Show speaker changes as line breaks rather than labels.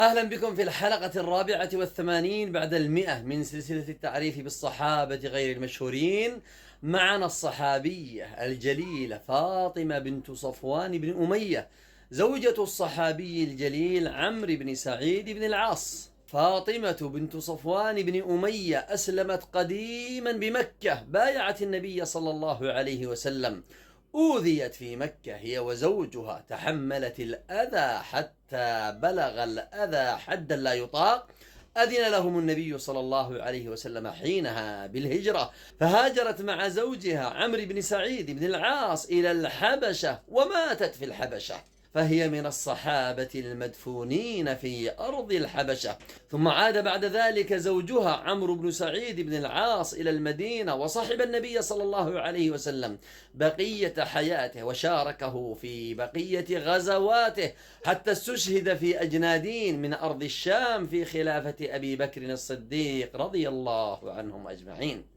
أهلا بكم في الحلقة 84 بعد 100 من سلسلة التعريف بالصحابة غير المشهورين. معنا الصحابية الجليلة فاطمة بنت صفوان بن أمية، زوجة الصحابي الجليل عمرو بن سعيد بن العاص. فاطمة بنت صفوان بن أمية أسلمت قديما بمكة، بايعت النبي صلى الله عليه وسلم، أوذيت في مكة هي وزوجها، تحملت الأذى حتى بلغ الأذى حدا لا يطاق. أذن لهم النبي صلى الله عليه وسلم حينها بالهجرة، فهاجرت مع زوجها عمرو بن سعيد بن العاص إلى الحبشة وماتت في الحبشة، فهي من الصحابة المدفونين في أرض الحبشة. ثم عاد بعد ذلك زوجها عمرو بن سعيد بن العاص إلى المدينة، وصحب النبي صلى الله عليه وسلم بقية حياته، وشاركه في بقية غزواته، حتى استشهد في أجنادين من أرض الشام في خلافة أبي بكر الصديق رضي الله عنهم أجمعين.